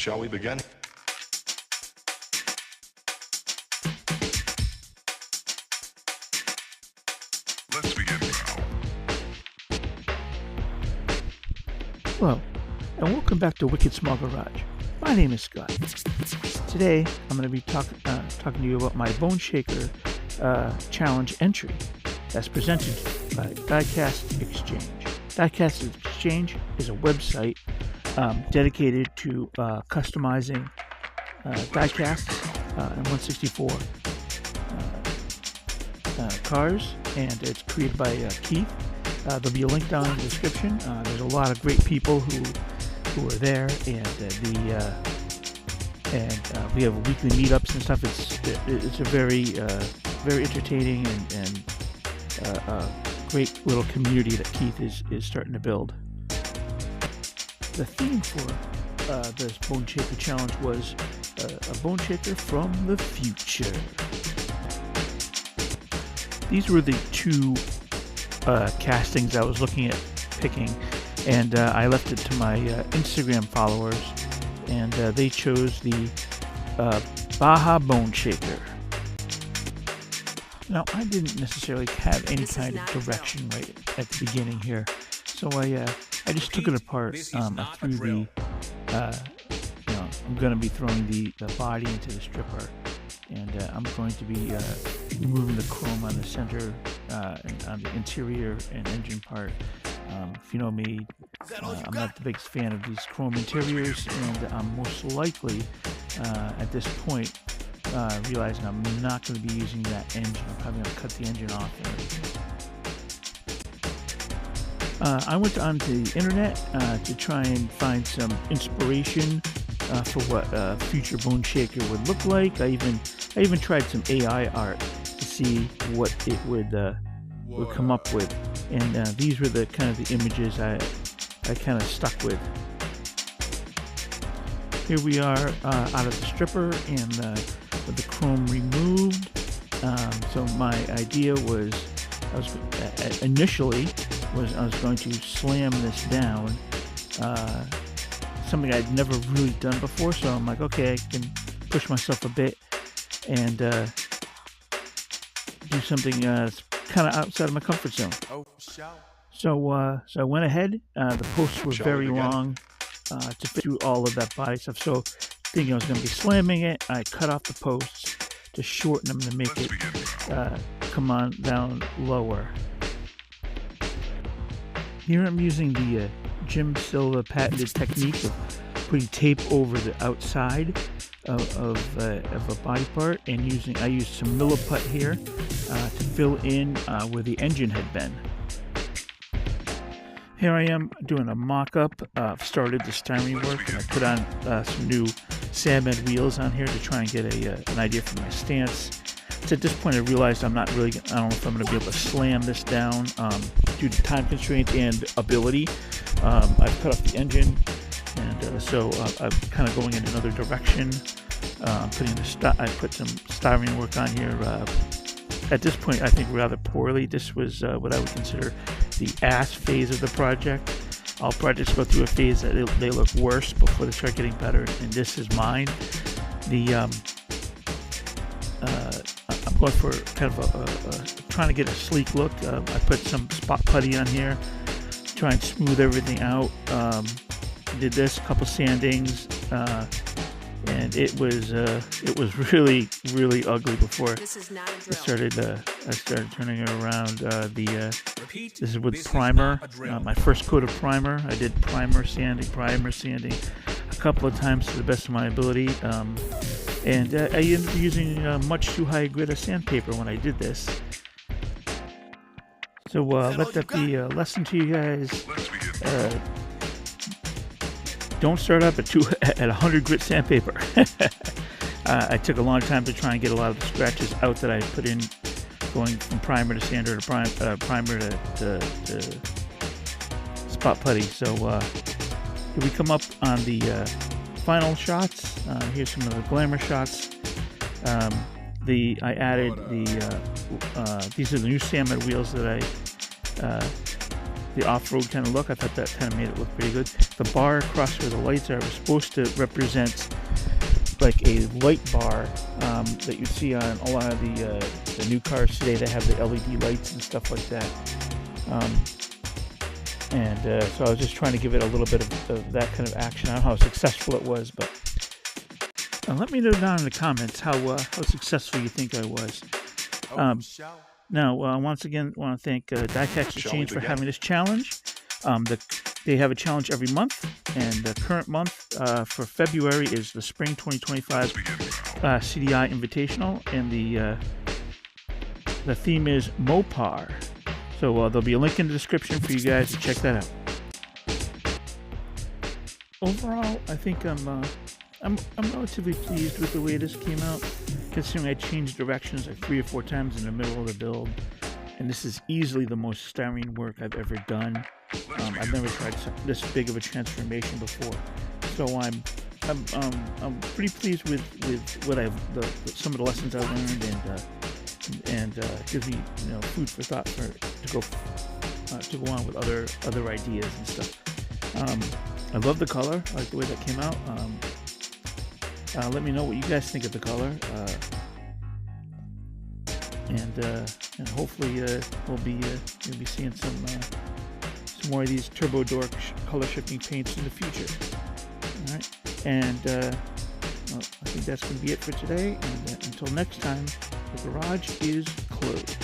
Shall we begin? Let's begin now. Hello, and welcome back to Wicked Small Garage. My name is Scott. Today, I'm going to be talking to you about my Boneshaker challenge entry that's presented by Diecast Exchange. Diecast Exchange is a website dedicated to customizing diecasts and 164 cars, and it's created by Keith. There'll be a link down in the description. There's a lot of great people who are there, and we have weekly meetups and stuff. It's a very entertaining and great little community that Keith is starting to build. The theme for this Boneshaker challenge was a Boneshaker from the future. These were the two castings I was looking at picking, and I left it to my Instagram followers, and they chose the Baja Boneshaker. Now, I didn't necessarily have any kind of direction right at the beginning here, so I just took it apart. I threw the, I'm going to be throwing the body into the stripper, and I'm going to be removing the chrome on the center, and on the interior and engine part. If you know me, I'm not the biggest fan of these chrome interiors, and I'm most likely, at this point, realizing I'm not going to be using that engine. I'm probably going to cut the engine off and everything. I went onto the internet to try and find some inspiration for what a future Boneshaker would look like. I even tried some AI art to see what it would come up with, and these were the kind of the images I kind of stuck with. Here we are out of the stripper and with the chrome removed. So my idea was, I was going to slam this down, something I'd never really done before. So I'm like, okay, I can push myself a bit and do something that's kind of outside of my comfort zone. So I went ahead. The posts were very long to fit through all of that body stuff. So thinking I was going to be slamming it, I cut off the posts to shorten them to make it come on down lower. Here I'm using the Jim Silva patented technique of putting tape over the outside of a body part, and I used some milliput here to fill in where the engine had been. Here I am doing a mock-up. Started the styling work, and I put on some new Sandbed wheels on here to try and get an idea for my stance. So at this point I realized I don't know if I'm going to be able to slam this down due to time constraints and ability. I've cut off the engine, and so I'm kind of going in another direction. I put some styling work on here. At this point, I think rather poorly. This was what I would consider the ass phase of the project. All projects go through a phase that they look worse before they start getting better, and this is mine. I'm going for kind of trying to get a sleek look. I put some spot putty on here, try and smooth everything out. Did this, a couple sandings, and it was really, really ugly before I started turning it around. This is with primer, my first coat of primer. I did primer sanding a couple of times to the best of my ability, and I ended up using much too high a grit of sandpaper when I did this. So let that be a lesson to you guys. Don't start up at 100 grit sandpaper. I took a long time to try and get a lot of the scratches out that I put in, going from primer to sander to primer to spot putty. So here we come up on the final shots. Here's some of the glamour shots. I added these are the new Sandbed wheels that the off-road kind of look. I thought that kind of made it look pretty good. The bar across where the lights are was supposed to represent like a light bar that you see on a lot of the new cars today that have the LED lights and stuff like that. So I was just trying to give it a little bit of that kind of action. I don't know how successful it was, but let me know down in the comments how successful you think I was. Now, once again, I want to thank Diecast Exchange for having this challenge. They have a challenge every month, and the current month for February is the Spring 2025 CDI Invitational, and the theme is Mopar. So there'll be a link in the description for you guys to check that out. Overall, I think I'm relatively pleased with the way this came out, considering I changed directions like 3 or 4 times in the middle of the build, and this is easily the most styrene work I've ever done. I've never tried this big of a transformation before, so I'm pretty pleased with what some of the lessons I learned, and gives me food for thought to go on with other ideas and stuff. I love the color. I like the way that came out. Let me know what you guys think of the color, and hopefully you'll be seeing some more of these turbo door color shifting paints in the future. All right, and I think that's going to be it for today. And until next time, the garage is closed.